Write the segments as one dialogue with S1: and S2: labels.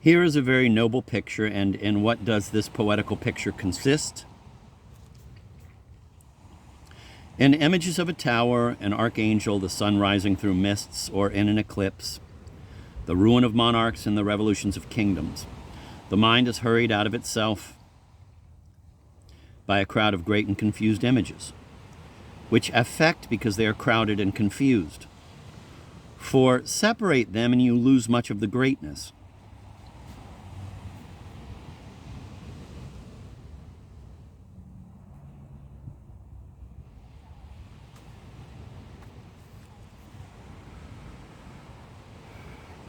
S1: Here is a very noble picture, and in what does this poetical picture consist? In images of a tower, an archangel, the sun rising through mists or in an eclipse, the ruin of monarchs and the revolutions of kingdoms. The mind is hurried out of itself by a crowd of great and confused images, which affect because they are crowded and confused. For separate them and you lose much of the greatness.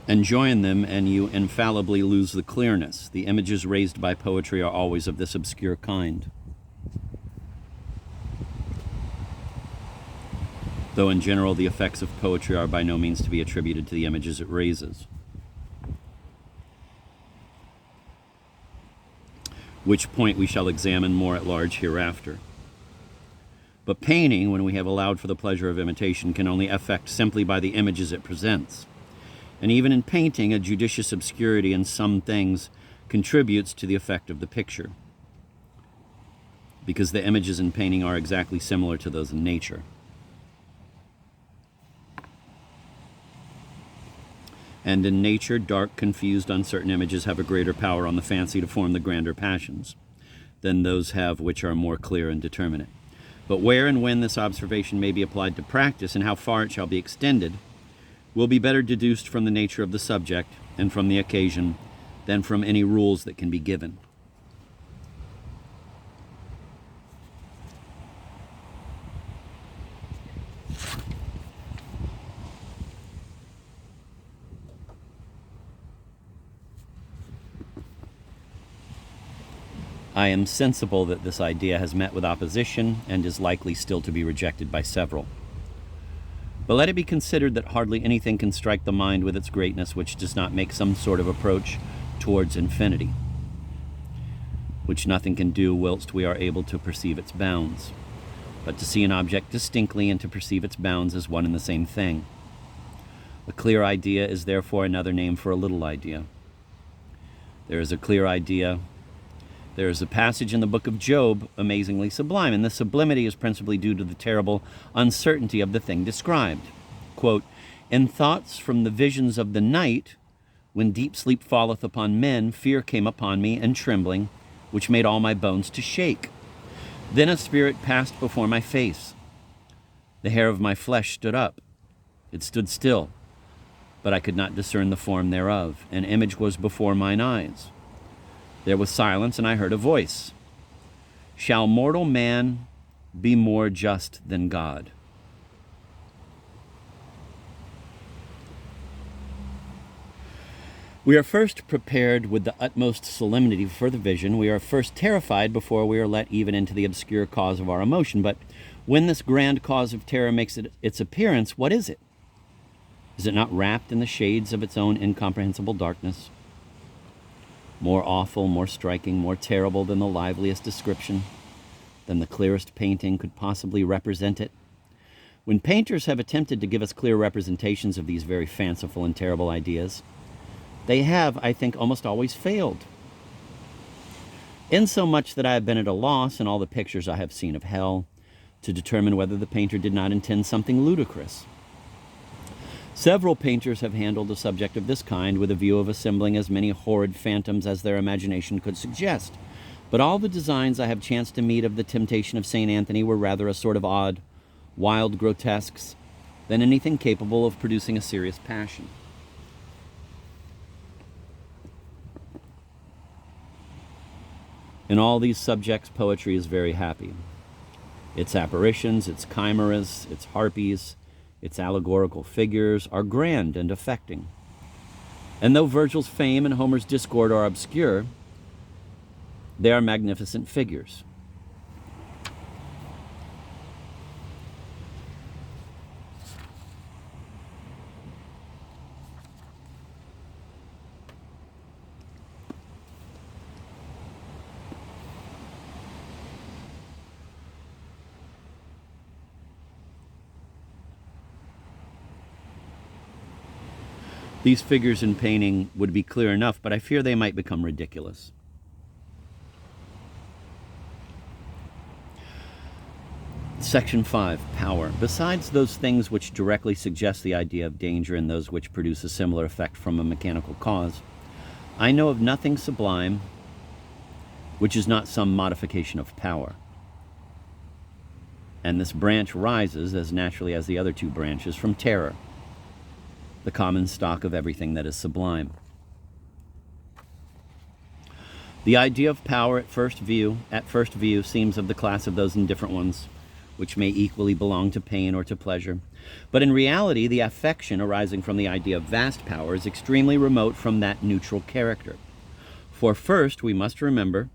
S1: And join them, and you infallibly lose the clearness. The images raised by poetry are always of this obscure kind. Though in general the effects of poetry are by no means to be attributed to the images it raises. Which point we shall examine more at large hereafter. But painting, when we have allowed for the pleasure of imitation, can only affect simply by the images it presents. And even in painting, a judicious obscurity in some things contributes to the effect of the picture, because the images in painting are exactly similar to those in nature. And in nature, dark, confused, uncertain images have a greater power on the fancy to form the grander passions than those have which are more clear and determinate. But where and when this observation may be applied to practice, and how far it shall be extended, will be better deduced from the nature of the subject and from the occasion than from any rules that can be given. I am sensible that this idea has met with opposition and is likely still to be rejected by several. But let it be considered that hardly anything can strike the mind with its greatness which does not make some sort of approach towards infinity, which nothing can do whilst we are able to perceive its bounds. But to see an object distinctly and to perceive its bounds is one and the same thing. A clear idea is therefore another name for a little idea. There is a clear idea. There is a passage in the book of Job, amazingly sublime, and the sublimity is principally due to the terrible uncertainty of the thing described. Quote, "In thoughts from the visions of the night, when deep sleep falleth upon men, fear came upon me and trembling, which made all my bones to shake. Then a spirit passed before my face. The hair of my flesh stood up. It stood still, but I could not discern the form thereof. An image was before mine eyes. There was silence, and I heard a voice. Shall mortal man be more just than God?" We are first prepared with the utmost solemnity for the vision. We are first terrified before we are let even into the obscure cause of our emotion. But when this grand cause of terror makes its appearance, what is it? Is it not wrapped in the shades of its own incomprehensible darkness? More awful, more striking, more terrible than the liveliest description, than the clearest painting could possibly represent it. When painters have attempted to give us clear representations of these very fanciful and terrible ideas, they have, I think, almost always failed. Insomuch that I have been at a loss in all the pictures I have seen of hell to determine whether the painter did not intend something ludicrous. Several painters have handled a subject of this kind with a view of assembling as many horrid phantoms as their imagination could suggest. But all the designs I have chanced to meet of the Temptation of St. Anthony were rather a sort of odd, wild grotesques than anything capable of producing a serious passion. In all these subjects, poetry is very happy. Its apparitions, its chimeras, its harpies, its allegorical figures are grand and affecting. And though Virgil's fame and Homer's discord are obscure, they are magnificent figures. These figures in painting would be clear enough, but I fear they might become ridiculous. Section 5, power. Besides those things which directly suggest the idea of danger and those which produce a similar effect from a mechanical cause, I know of nothing sublime which is not some modification of power. And this branch rises, as naturally as the other two branches, from terror, the common stock of everything that is sublime. The idea of power at first view seems of the class of those indifferent ones, which may equally belong to pain or to pleasure. But in reality, the affection arising from the idea of vast power is extremely remote from that neutral character. For first, we must remember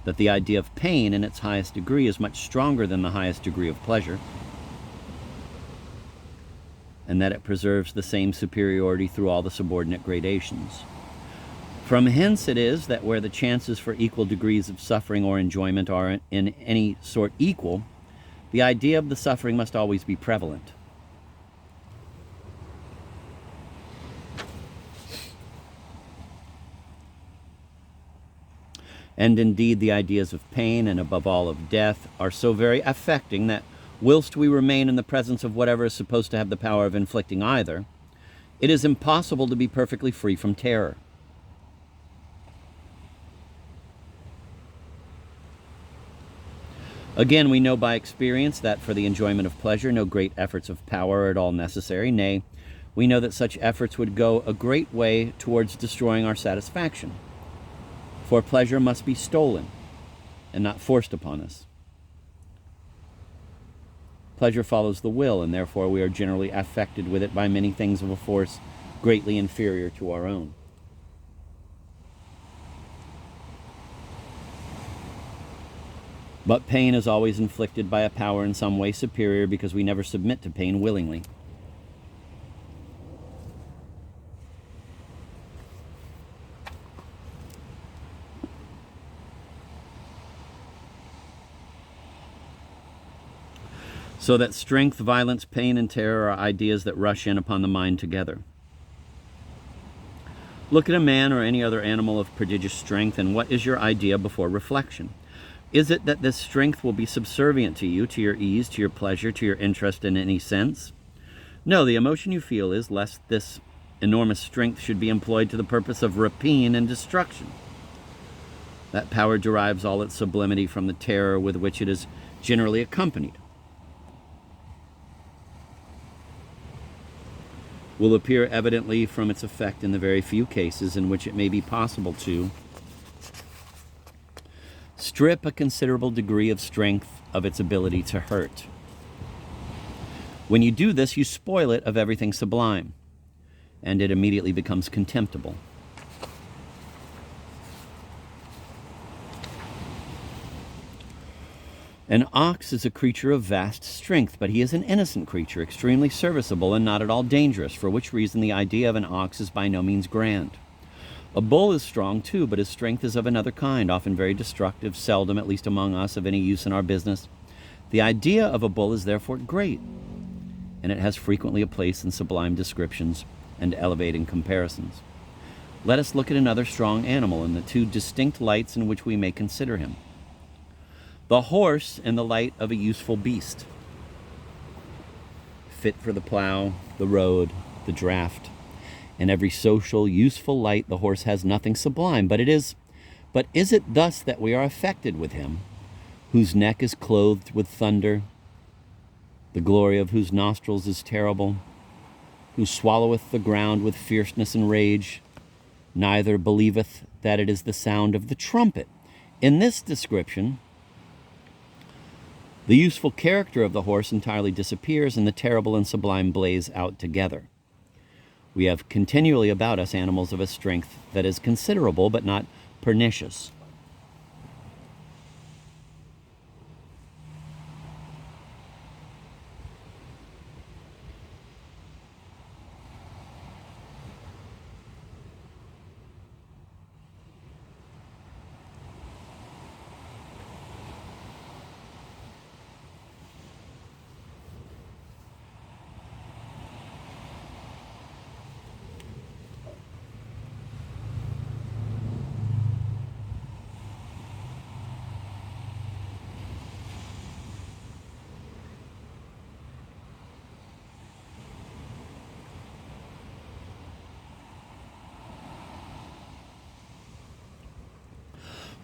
S1: that the idea of pain in its highest degree is much stronger than the highest degree of pleasure, and that it preserves the same superiority through all the subordinate gradations. From hence it is that where the chances for equal degrees of suffering or enjoyment are in any sort equal, the idea of the suffering must always be prevalent. And indeed the ideas of pain, and above all of death, are so very affecting that whilst we remain in the presence of whatever is supposed to have the power of inflicting either, it is impossible to be perfectly free from terror. Again, we know by experience that for the enjoyment of pleasure, no great efforts of power are at all necessary. Nay, we know that such efforts would go a great way towards destroying our satisfaction. For pleasure must be stolen and not forced upon us. Pleasure follows the will, and therefore we are generally affected with it by many things of a force greatly inferior to our own. But pain is always inflicted by a power in some way superior, because we never submit to pain willingly. So that strength, violence, pain, and terror are ideas that rush in upon the mind together. Look at a man or any other animal of prodigious strength, and what is your idea before reflection? Is it that this strength will be subservient to you, to your ease, to your pleasure, to your interest in any sense? No, the emotion you feel is lest this enormous strength should be employed to the purpose of rapine and destruction. That power derives all its sublimity from the terror with which it is generally accompanied. Will appear evidently from its effect in the very few cases in which it may be possible to strip a considerable degree of strength of its ability to hurt. When you do this, you spoil it of everything sublime, and it immediately becomes contemptible. An ox is a creature of vast strength, but he is an innocent creature, extremely serviceable and not at all dangerous, for which reason the idea of an ox is by no means grand. A bull is strong too, but his strength is of another kind, often very destructive, seldom, at least among us, of any use in our business. The idea of a bull is therefore great, and it has frequently a place in sublime descriptions and elevating comparisons. Let us look at another strong animal in the two distinct lights in which we may consider him. The horse in the light of a useful beast, fit for the plow, the road, the draft. In every social, useful light, the horse has nothing sublime, but is it thus that we are affected with him, whose neck is clothed with thunder, the glory of whose nostrils is terrible, who swalloweth the ground with fierceness and rage, neither believeth that it is the sound of the trumpet? In this description, the useful character of the horse entirely disappears, and the terrible and sublime blaze out together. We have continually about us animals of a strength that is considerable, but not pernicious.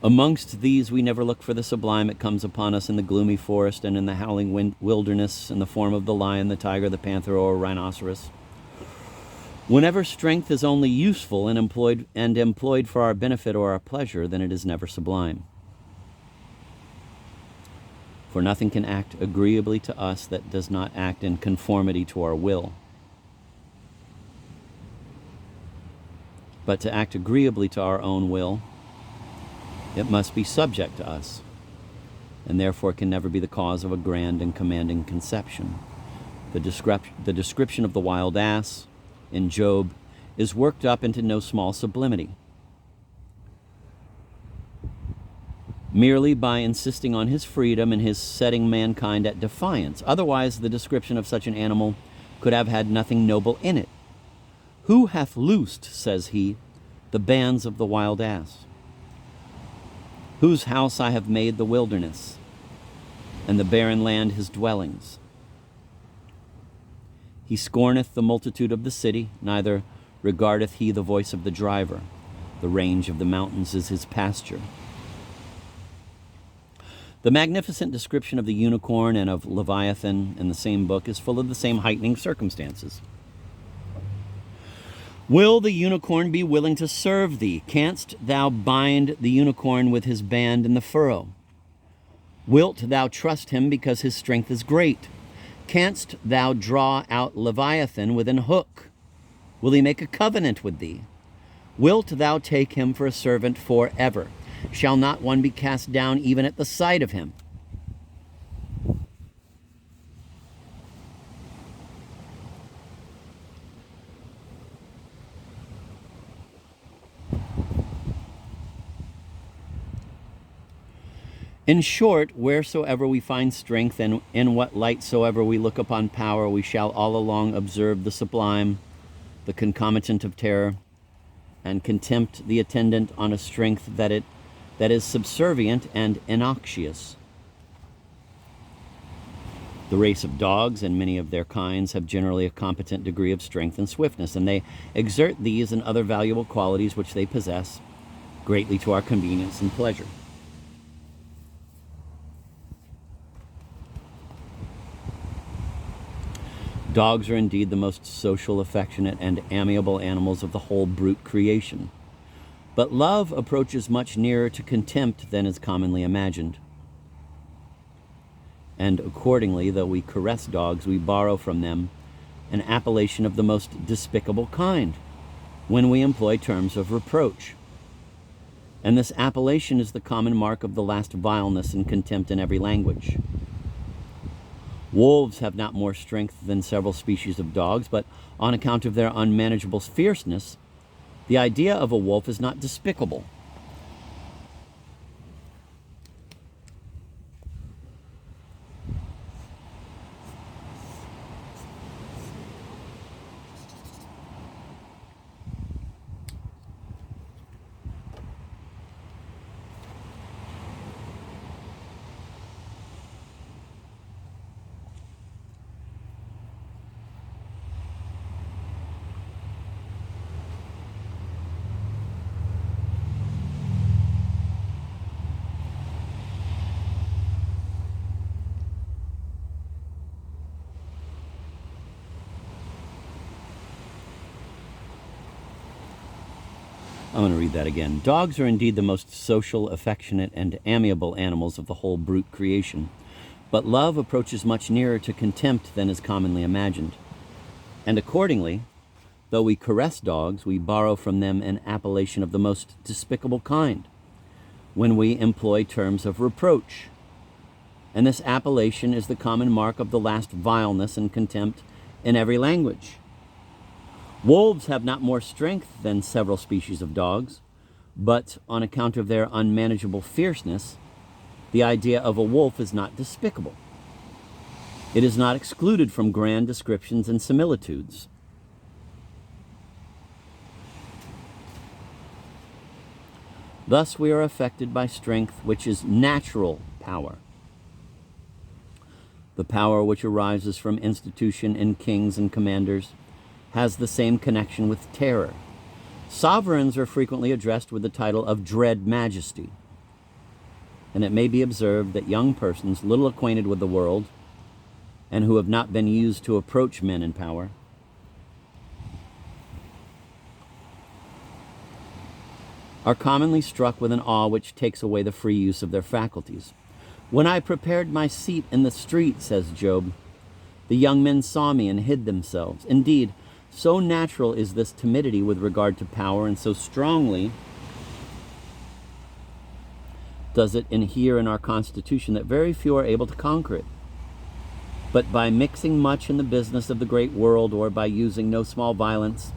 S1: Amongst these we never look for the sublime. It comes upon us in the gloomy forest and in the howling wilderness in the form of the lion, the tiger, the panther, or rhinoceros. Whenever strength is only useful and employed for our benefit or our pleasure, then it is never sublime. For nothing can act agreeably to us that does not act in conformity to our will. But to act agreeably to our own will, it must be subject to us, and therefore can never be the cause of a grand and commanding conception. The description of the wild ass in Job is worked up into no small sublimity. Merely by insisting on his freedom and his setting mankind at defiance. Otherwise, the description of such an animal could have had nothing noble in it. Who hath loosed, says he, the bands of the wild ass? Whose house I have made the wilderness, and the barren land his dwellings. He scorneth the multitude of the city, neither regardeth he the voice of the driver. The range of the mountains is his pasture. The magnificent description of the unicorn and of Leviathan in the same book is full of the same heightening circumstances. Will the unicorn be willing to serve thee? Canst thou bind the unicorn with his band in the furrow? Wilt thou trust him because his strength is great? Canst thou draw out Leviathan with an hook? Will he make a covenant with thee? Wilt thou take him for a servant forever? Shall not one be cast down even at the sight of him? In short, wheresoever we find strength, and in what light soever we look upon power, we shall all along observe the sublime, the concomitant of terror, and contempt the attendant on a strength that is subservient and innoxious. The race of dogs and many of their kinds have generally a competent degree of strength and swiftness, and they exert these and other valuable qualities which they possess greatly to our convenience and pleasure. Dogs are indeed the most social, affectionate, and amiable animals of the whole brute creation. But love approaches much nearer to contempt than is commonly imagined. And accordingly, though we caress dogs, we borrow from them an appellation of the most despicable kind when we employ terms of reproach. And this appellation is the common mark of the last vileness and contempt in every language. Wolves have not more strength than several species of dogs, but on account of their unmanageable fierceness, the idea of a wolf is not despicable. I'm going to read that again. Dogs are indeed the most social, affectionate, and amiable animals of the whole brute creation, but love approaches much nearer to contempt than is commonly imagined. And accordingly, though we caress dogs, we borrow from them an appellation of the most despicable kind when we employ terms of reproach. And this appellation is the common mark of the last vileness and contempt in every language. Wolves have not more strength than several species of dogs, but on account of their unmanageable fierceness, the idea of a wolf is not despicable. It is not excluded from grand descriptions and similitudes. Thus we are affected by strength which is natural power, the power which arises from institution in kings and commanders, has the same connection with terror. Sovereigns are frequently addressed with the title of dread majesty. and it may be observed that young persons little acquainted with the world and who have not been used to approach men in power are commonly struck with an awe which takes away the free use of their faculties. "When I prepared my seat in the street," says Job, "the young men saw me and hid themselves." Indeed, so natural is this timidity with regard to power, and so strongly does it adhere in our Constitution, that very few are able to conquer it. But by mixing much in the business of the great world, or by using no small violence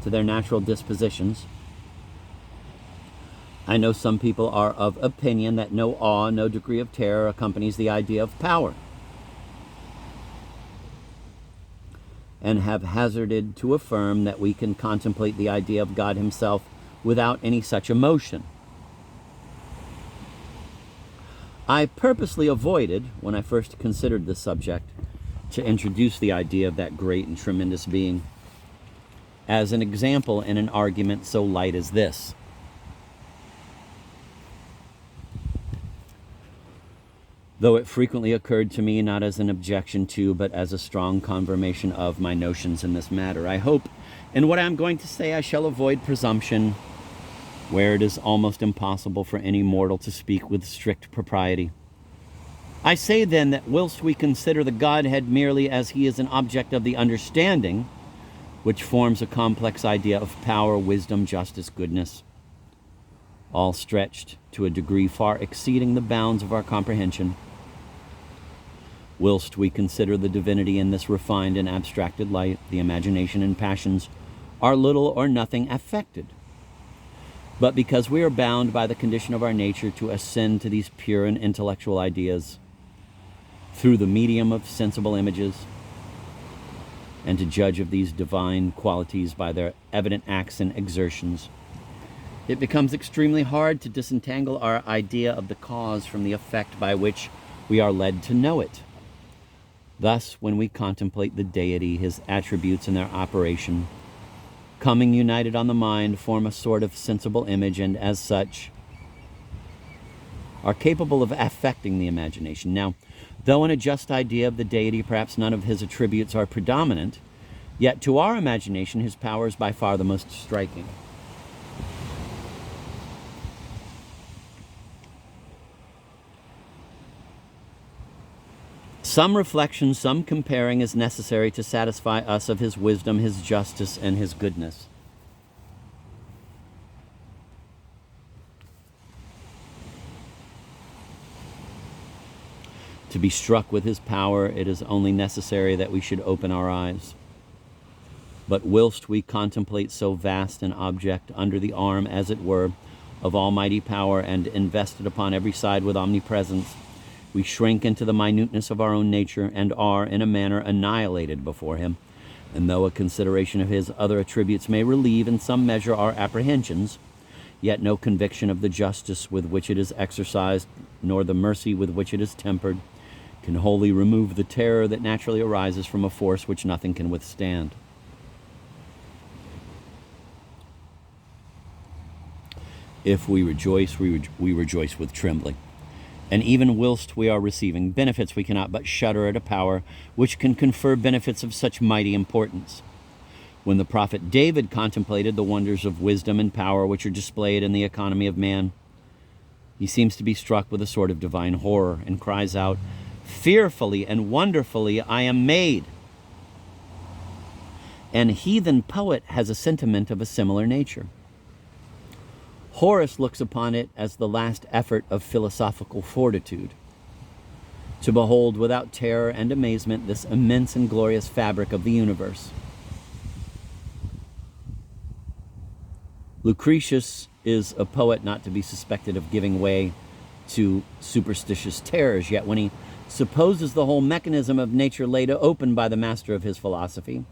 S1: to their natural dispositions, I know some people are of opinion that no awe, no degree of terror accompanies the idea of power, and have hazarded to affirm that we can contemplate the idea of God himself without any such emotion. I purposely avoided, when I first considered this subject, to introduce the idea of that great and tremendous being as an example in an argument so light as this. Though it frequently occurred to me not as an objection to, but as a strong confirmation of my notions in this matter. I hope in what I am going to say I shall avoid presumption, where it is almost impossible for any mortal to speak with strict propriety. I say then that whilst we consider the Godhead merely as he is an object of the understanding, which forms a complex idea of power, wisdom, justice, goodness, all stretched to a degree far exceeding the bounds of our comprehension, whilst we consider the divinity in this refined and abstracted light, the imagination and passions are little or nothing affected. But because we are bound by the condition of our nature to ascend to these pure and intellectual ideas through the medium of sensible images, and to judge of these divine qualities by their evident acts and exertions, it becomes extremely hard to disentangle our idea of the cause from the effect by which we are led to know it. Thus, when we contemplate the deity, his attributes and their operation, coming united on the mind, form a sort of sensible image, and as such are capable of affecting the imagination. Now, though in a just idea of the deity perhaps none of his attributes are predominant, yet to our imagination his power is by far the most striking. Some reflection, some comparing is necessary to satisfy us of his wisdom, his justice, and his goodness. To be struck with his power, it is only necessary that we should open our eyes. But whilst we contemplate so vast an object under the arm, as it were, of almighty power, and invested upon every side with omnipresence, we shrink into the minuteness of our own nature, and are, in a manner, annihilated before him. And though a consideration of his other attributes may relieve in some measure our apprehensions, yet no conviction of the justice with which it is exercised, nor the mercy with which it is tempered, can wholly remove the terror that naturally arises from a force which nothing can withstand. If we rejoice, we rejoice with trembling. And even whilst we are receiving benefits, we cannot but shudder at a power which can confer benefits of such mighty importance. When the prophet David contemplated the wonders of wisdom and power which are displayed in the economy of man, he seems to be struck with a sort of divine horror, and cries out, "Fearfully and wonderfully I am made." An heathen poet has a sentiment of a similar nature. Horace looks upon it as the last effort of philosophical fortitude, to behold without terror and amazement this immense and glorious fabric of the universe. Lucretius is a poet not to be suspected of giving way to superstitious terrors, yet when he supposes the whole mechanism of nature laid open by the master of his philosophy,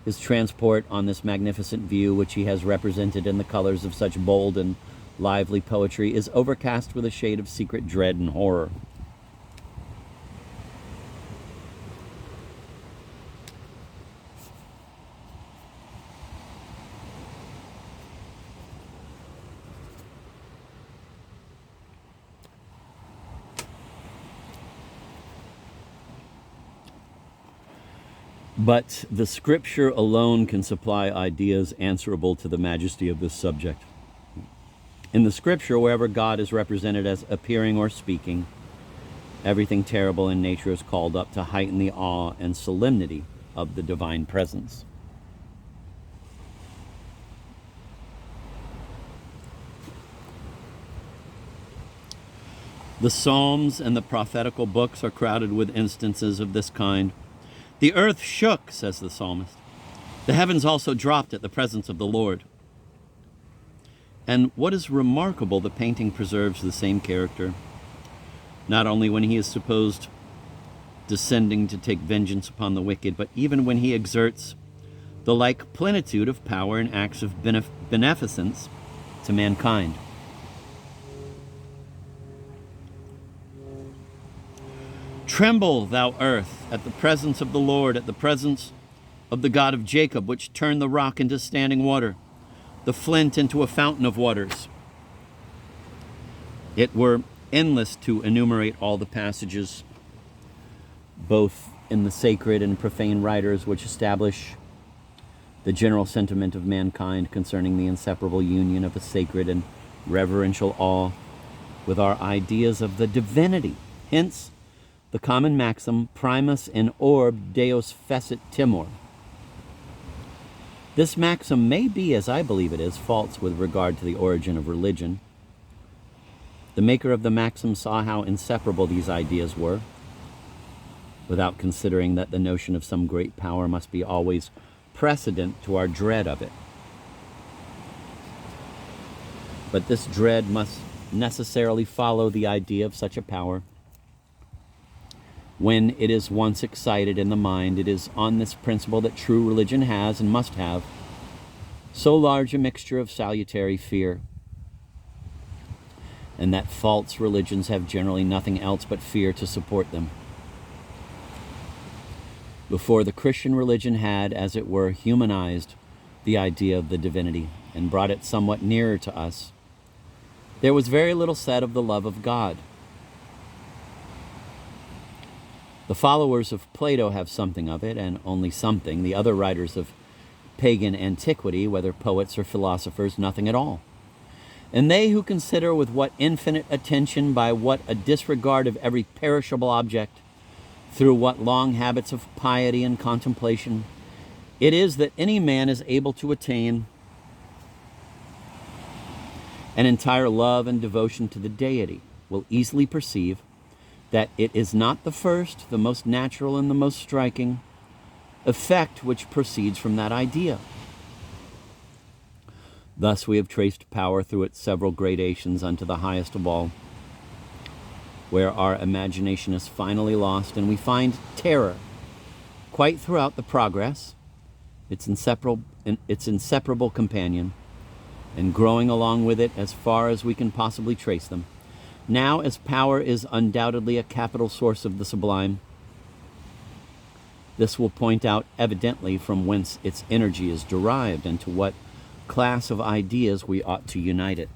S1: his transport on this magnificent view, which he has represented in the colors of such bold and lively poetry, is overcast with a shade of secret dread and horror. But the Scripture alone can supply ideas answerable to the majesty of this subject. In the Scripture, wherever God is represented as appearing or speaking, everything terrible in nature is called up to heighten the awe and solemnity of the divine presence. The Psalms and the prophetical books are crowded with instances of this kind. The earth shook, says the psalmist. The heavens also dropped at the presence of the Lord. And what is remarkable, the painting preserves the same character, not only when he is supposed descending to take vengeance upon the wicked, but even when he exerts the like plenitude of power and acts of beneficence to mankind. Tremble, thou earth, at the presence of the Lord, at the presence of the God of Jacob, which turned the rock into standing water, the flint into a fountain of waters. It were endless to enumerate all the passages, both in the sacred and profane writers, which establish the general sentiment of mankind concerning the inseparable union of a sacred and reverential awe with our ideas of the divinity. Hence, the common maxim, primus in orb Deus fecit timor. This maxim may be, as I believe it is, false with regard to the origin of religion. The maker of the maxim saw how inseparable these ideas were, without considering that the notion of some great power must be always precedent to our dread of it. But this dread must necessarily follow the idea of such a power. When it is once excited in the mind, it is on this principle that true religion has and must have so large a mixture of salutary fear, and that false religions have generally nothing else but fear to support them. Before the Christian religion had, as it were, humanized the idea of the divinity and brought it somewhat nearer to us, there was very little said of the love of God. The followers of Plato have something of it, and only something. The other writers of pagan antiquity, whether poets or philosophers, nothing at all. And they who consider with what infinite attention, by what a disregard of every perishable object, through what long habits of piety and contemplation, it is that any man is able to attain an entire love and devotion to the deity, will easily perceive that it is not the first, the most natural, and the most striking effect which proceeds from that idea. Thus we have traced power through its several gradations unto the highest of all, where our imagination is finally lost, and we find terror quite throughout the progress, its inseparable companion, and growing along with it as far as we can possibly trace them. Now, as power is undoubtedly a capital source of the sublime, this will point out evidently from whence its energy is derived and to what class of ideas we ought to unite it.